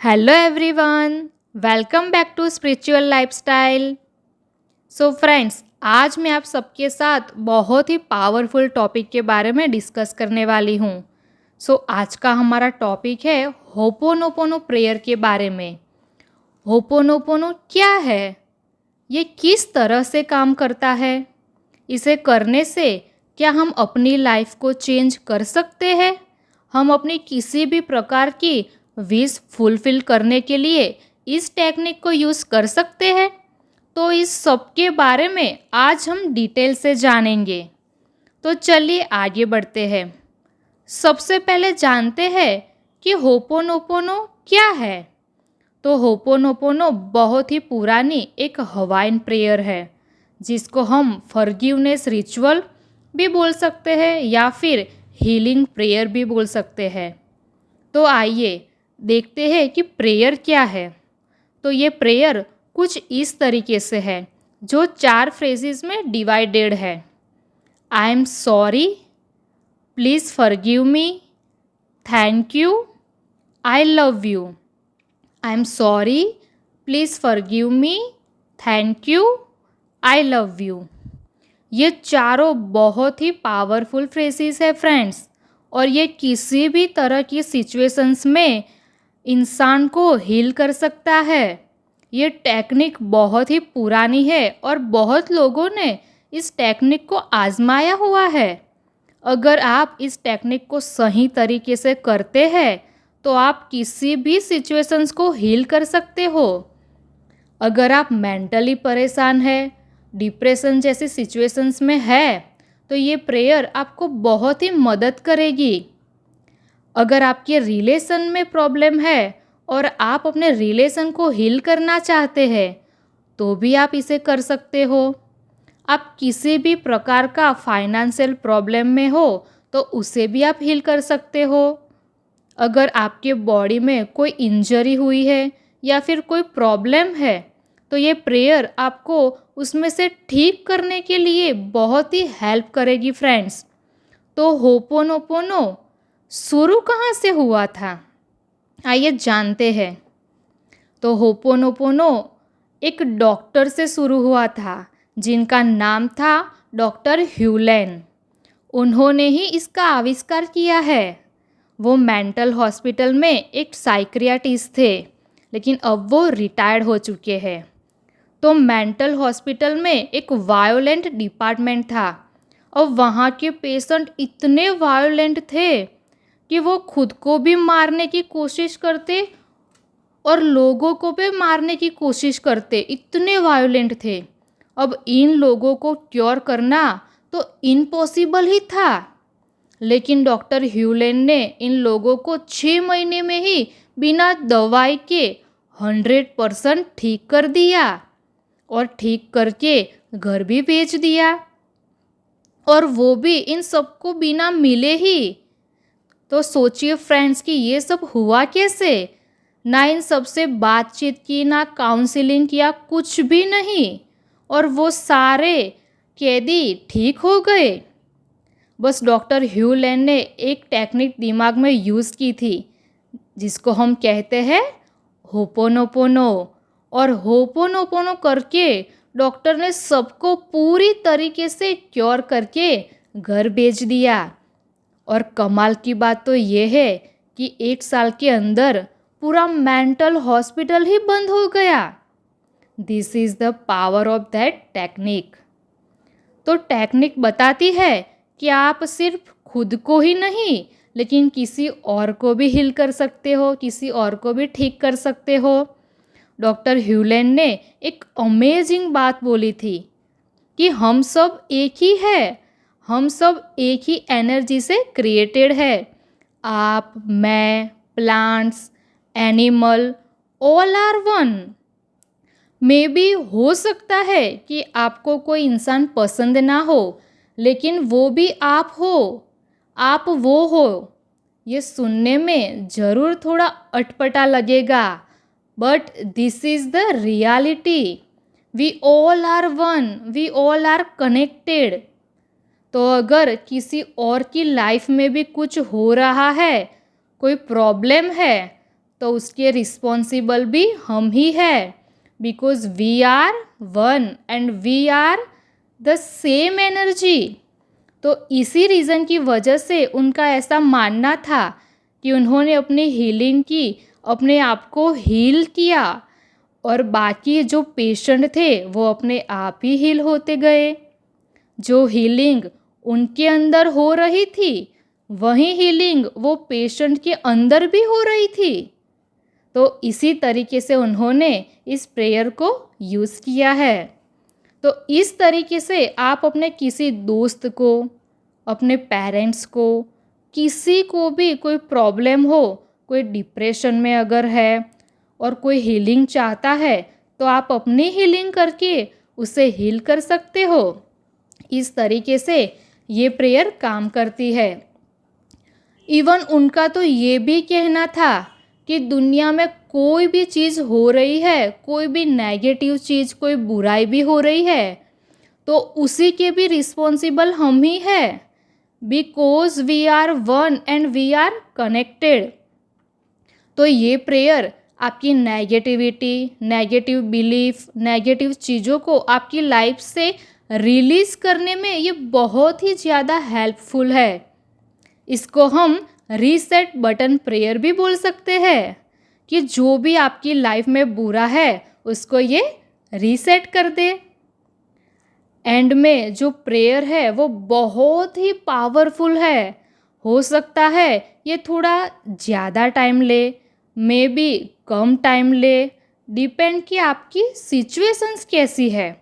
Hello everyone, welcome back to spiritual lifestyle. So friends, आज मैं आप सबके साथ बहुत ही पावरफुल टॉपिक के बारे में डिस्कस करने वाली हूँ। आज का हमारा टॉपिक है होपोनोपोनो प्रेयर के बारे में। होपोनोपोनो क्या है? ये किस तरह से काम करता है? इसे करने से क्या हम अपनी लाइफ को चेंज कर सकते हैं? हम अपनी किसी भी प्रकार की विश फुलफिल करने के लिए इस टेक्निक को यूज़ कर सकते हैं। तो इस सब के बारे में आज हम डिटेल से जानेंगे। तो चलिए आगे बढ़ते हैं। सबसे पहले जानते हैं कि होपोनोपोनो क्या है। तो होपोनोपोनो बहुत ही पुरानी एक हवाइन प्रेयर है, जिसको हम फॉरगिवनेस रिचुअल भी बोल सकते हैं या फिर हीलिंग प्रेयर भी बोल सकते हैं। तो आइए देखते हैं कि प्रेयर क्या है। तो ये प्रेयर कुछ इस तरीके से है, जो 4 फ्रेजेस में डिवाइडेड है। I am sorry, please forgive me, thank you, I love you. I am sorry, please forgive me, thank you, I love you. ये चारों बहुत ही पावरफुल फ्रेजेस है फ्रेंड्स, और ये किसी भी तरह की सिचुएशंस में इंसान को हील कर सकता है। ये टेक्निक बहुत ही पुरानी है और बहुत लोगों ने इस टेक्निक को आजमाया हुआ है। अगर आप इस टेक्निक को सही तरीके से करते हैं तो आप किसी भी सिचुएशंस को हील कर सकते हो। अगर आप मेंटली परेशान है, डिप्रेशन जैसी सिचुएशंस में है, तो ये प्रेयर आपको बहुत ही मदद करेगी। अगर आपके रिलेशन में प्रॉब्लम है और आप अपने रिलेशन को हील करना चाहते हैं, तो भी आप इसे कर सकते हो। आप किसी भी प्रकार का फाइनेंशियल प्रॉब्लम में हो तो उसे भी आप हील कर सकते हो। अगर आपके बॉडी में कोई इंजरी हुई है या फिर कोई प्रॉब्लम है, तो ये प्रेयर आपको उसमें से ठीक करने के लिए बहुत ही हेल्प करेगी फ्रेंड्स। तो होपोनोपोनो शुरू कहाँ से हुआ था, आइए जानते हैं। तो होपोनोपोनो एक डॉक्टर से शुरू हुआ था, जिनका नाम था डॉक्टर ह्यूलेन। उन्होंने ही इसका आविष्कार किया है। वो मेंटल हॉस्पिटल में एक साइकियाट्रिस्ट थे, लेकिन अब वो रिटायर्ड हो चुके हैं। तो मेंटल हॉस्पिटल में एक वायोलेंट डिपार्टमेंट था, और वहाँ के पेशेंट इतने वायोलेंट थे कि वो खुद को भी मारने की कोशिश करते और लोगों को भी मारने की कोशिश करते, इतने वायोलेंट थे। अब इन लोगों को क्योर करना तो इम्पॉसिबल ही था, लेकिन डॉक्टर ह्यूलेन ने इन लोगों को 6 महीने में ही बिना दवाई के 100% ठीक कर दिया, और ठीक करके घर भी भेज दिया, और वो भी इन सबको बिना मिले ही। तो सोचिए फ्रेंड्स कि ये सब हुआ कैसे। ना इन सब से बातचीत की, ना काउंसलिंग किया, कुछ भी नहीं, और वो सारे कैदी ठीक हो गए। बस डॉक्टर ह्यूलेन ने एक टेक्निक दिमाग में यूज़ की थी, जिसको हम कहते हैं होपोनोपोनो। और होपोनोपोनो करके डॉक्टर ने सबको पूरी तरीके से क्योर करके घर भेज दिया। और कमाल की बात तो ये है कि 1 साल के अंदर पूरा मेंटल हॉस्पिटल ही बंद हो गया। This is the power of that technique. तो टेक्निक बताती है कि आप सिर्फ खुद को ही नहीं, लेकिन किसी और को भी हील कर सकते हो, किसी और को भी ठीक कर सकते हो। डॉक्टर ह्यूलेन ने एक अमेजिंग बात बोली थी कि हम सब एक ही है, हम सब एक ही एनर्जी से क्रिएटेड है। आप, मैं, plants, animal, all are one. May be हो सकता है कि आपको कोई इंसान पसंद ना हो, लेकिन वो भी आप हो, आप वो हो। ये सुनने में ज़रूर थोड़ा अटपटा लगेगा, but this is the reality. We all are one, we all are connected. तो अगर किसी और की लाइफ में भी कुछ हो रहा है, कोई प्रॉब्लम है, तो उसके रिस्पॉन्सिबल भी हम ही है, because we are one and we are the same energy. तो इसी रीज़न की वजह से उनका ऐसा मानना था कि उन्होंने अपनी हीलिंग की, अपने आप को हील किया, और बाकी जो पेशेंट थे वो अपने आप ही हील होते गए। जो हीलिंग उनके अंदर हो रही थी वही हीलिंग वो पेशेंट के अंदर भी हो रही थी। तो इसी तरीके से उन्होंने इस प्रेयर को यूज़ किया है। तो इस तरीके से आप अपने किसी दोस्त को, अपने पेरेंट्स को, किसी को भी कोई प्रॉब्लम हो, कोई डिप्रेशन में अगर है और कोई हीलिंग चाहता है, तो आप अपनी हीलिंग करके उसे हील कर सकते हो। इस तरीके से ये प्रेयर काम करती है। इवन उनका तो ये भी कहना था कि दुनिया में कोई भी चीज़ हो रही है, कोई भी नेगेटिव चीज़, कोई बुराई भी हो रही है, तो उसी के भी रिस्पॉन्सिबल हम ही है, because we are one and we are connected. तो ये प्रेयर आपकी नेगेटिविटी, नेगेटिव बिलीफ, नेगेटिव चीज़ों को आपकी लाइफ से रिलीज़ करने में ये बहुत ही ज़्यादा हेल्पफुल है। इसको हम रीसेट बटन प्रेयर भी बोल सकते हैं कि जो भी आपकी लाइफ में बुरा है उसको ये रीसेट कर दे। एंड में जो प्रेयर है वो बहुत ही पावरफुल है। हो सकता है ये थोड़ा ज़्यादा टाइम ले, मे बी कम टाइम ले, डिपेंड कि आपकी सिचुएशंस कैसी है,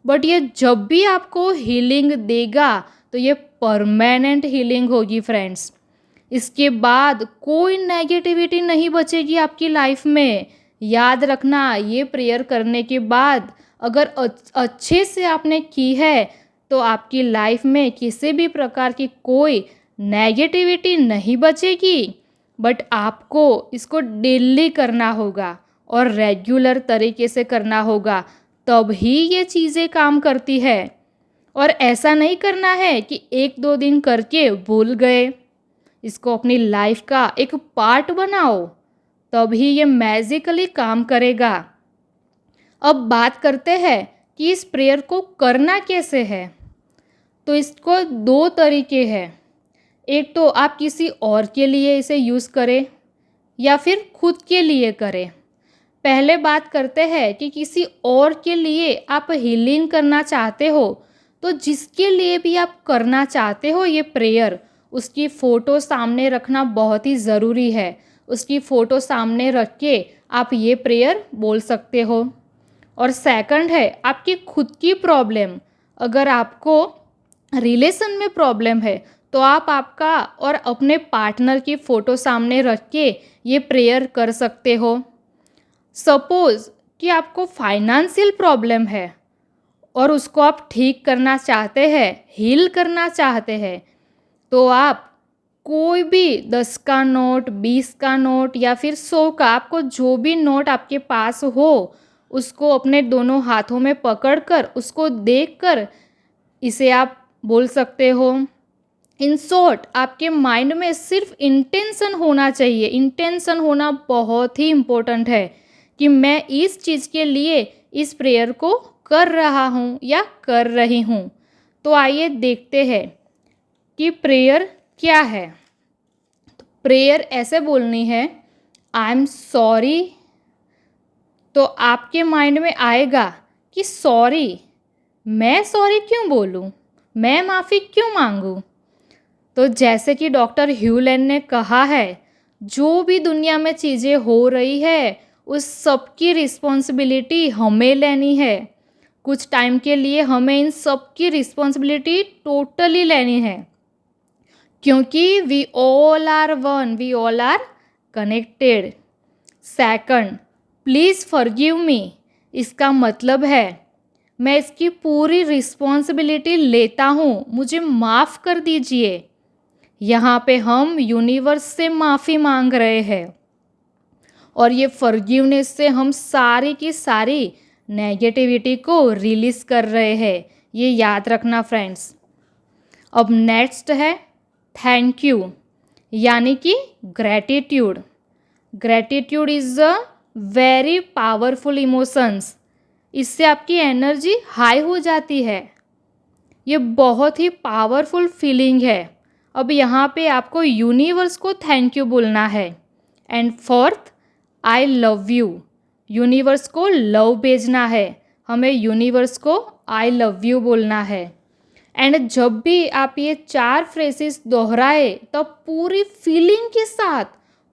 बट ये जब भी आपको हीलिंग देगा तो ये परमानेंट हीलिंग होगी फ्रेंड्स। इसके बाद कोई नेगेटिविटी नहीं बचेगी आपकी लाइफ में। याद रखना, ये प्रेयर करने के बाद अगर अच्छे से आपने की है तो आपकी लाइफ में किसी भी प्रकार की कोई नेगेटिविटी नहीं बचेगी। बट आपको इसको डेली करना होगा और रेगुलर तरीके से करना होगा, तब ही ये चीज़ें काम करती है। और ऐसा नहीं करना है कि 1-2 दिन करके भूल गए। इसको अपनी लाइफ का एक पार्ट बनाओ, तभी ये मैजिकली काम करेगा। अब बात करते हैं कि इस प्रेयर को करना कैसे है। तो इसको 2 तरीके हैं। एक तो आप किसी और के लिए इसे यूज़ करें या फिर खुद के लिए करें। पहले बात करते हैं कि किसी और के लिए आप हीलिंग करना चाहते हो, तो जिसके लिए भी आप करना चाहते हो ये प्रेयर, उसकी फ़ोटो सामने रखना बहुत ही ज़रूरी है। उसकी फ़ोटो सामने रख के आप ये प्रेयर बोल सकते हो। और सेकंड है आपकी खुद की प्रॉब्लम। अगर आपको रिलेशन में प्रॉब्लम है तो आप आपका और अपने पार्टनर की फ़ोटो सामने रख के ये प्रेयर कर सकते हो। सपोज़ कि आपको फाइनेंशियल प्रॉब्लम है और उसको आप ठीक करना चाहते हैं, हील करना चाहते हैं, तो आप कोई भी 10 का नोट, 20 का नोट या फिर 100 का, आपको जो भी नोट आपके पास हो उसको अपने दोनों हाथों में पकड़कर उसको देखकर इसे आप बोल सकते हो। इन शॉर्ट, आपके माइंड में सिर्फ इंटेंशन होना चाहिए। इंटेंशन होना बहुत ही इम्पोर्टेंट है कि मैं इस चीज़ के लिए इस प्रेयर को कर रहा हूँ या कर रही हूँ। तो आइए देखते हैं कि प्रेयर क्या है। तो प्रेयर ऐसे बोलनी है, आई एम सॉरी। तो आपके माइंड में आएगा कि सॉरी, मैं सॉरी क्यों बोलूँ, मैं माफ़ी क्यों मांगूँ। तो जैसे कि डॉक्टर ह्यू लेन ने कहा है, जो भी दुनिया में चीज़ें हो रही है उस सब की रिस्पॉन्सिबिलिटी हमें लेनी है। कुछ टाइम के लिए हमें इन सब की रिस्पॉन्सिबिलिटी टोटली लेनी है, क्योंकि we all are one, we all are connected. Second, please forgive me. इसका मतलब है मैं इसकी पूरी रिस्पॉन्सिबिलिटी लेता हूँ, मुझे माफ़ कर दीजिए। यहाँ पे हम यूनिवर्स से माफ़ी मांग रहे हैं और ये फॉरगिवनेस से हम सारी की सारी नेगेटिविटी को रिलीज़ कर रहे हैं। ये याद रखना फ्रेंड्स। अब नेक्स्ट है थैंक यू, यानी कि gratitude. Gratitude is a very powerful emotions. इससे आपकी एनर्जी हाई हो जाती है। ये बहुत ही पावरफुल फीलिंग है। अब यहाँ पे आपको यूनिवर्स को थैंक यू बोलना है। And fourth, I love you. Universe को लव भेजना है। हमें यूनिवर्स को आई लव यू बोलना है। एंड जब भी आप ये 4 फ्रेजेस दोहराए तब पूरी फीलिंग के साथ,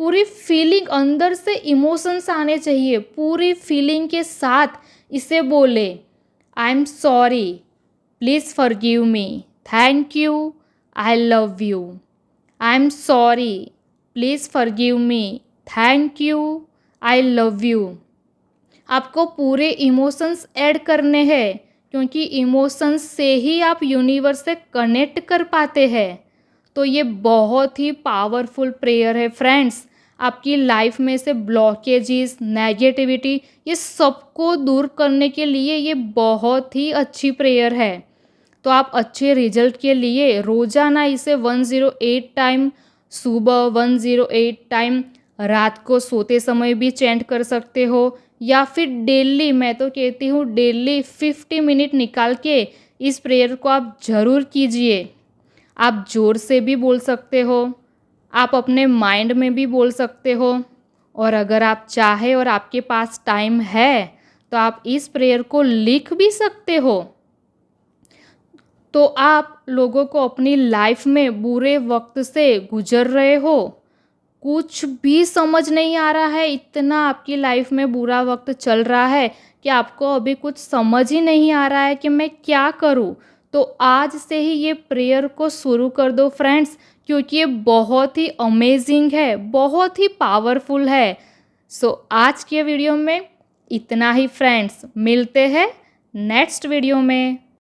पूरी फीलिंग अंदर से इमोशंस आने चाहिए, पूरी फीलिंग के साथ इसे बोले। I am sorry, please forgive me, thank you, I love you. I am sorry, please forgive me, thank you, I love you. आपको पूरे इमोशंस ऐड करने हैं, क्योंकि इमोशंस से ही आप यूनिवर्स से कनेक्ट कर पाते हैं। तो ये बहुत ही पावरफुल प्रेयर है फ्रेंड्स। आपकी लाइफ में से ब्लॉकेजेस, नेगेटिविटी, ये सबको दूर करने के लिए ये बहुत ही अच्छी प्रेयर है। तो आप अच्छे रिजल्ट के लिए रोज़ाना इसे 108 टाइम सुबह, 108 टाइम रात को सोते समय भी चैंट कर सकते हो, या फिर डेली, मैं तो कहती हूँ डेली 50 मिनट निकाल के इस प्रेयर को आप ज़रूर कीजिए। आप ज़ोर से भी बोल सकते हो, आप अपने माइंड में भी बोल सकते हो, और अगर आप चाहे और आपके पास टाइम है तो आप इस प्रेयर को लिख भी सकते हो। तो आप लोगों को अपनी लाइफ में बुरे वक्त से गुजर रहे हो, कुछ भी समझ नहीं आ रहा है, इतना आपकी लाइफ में बुरा वक्त चल रहा है कि आपको अभी कुछ समझ ही नहीं आ रहा है कि मैं क्या करूं, तो आज से ही ये प्रेयर को शुरू कर दो फ्रेंड्स, क्योंकि ये बहुत ही अमेजिंग है, बहुत ही पावरफुल है। सो आज के वीडियो में इतना ही फ्रेंड्स, मिलते हैं नेक्स्ट वीडियो में।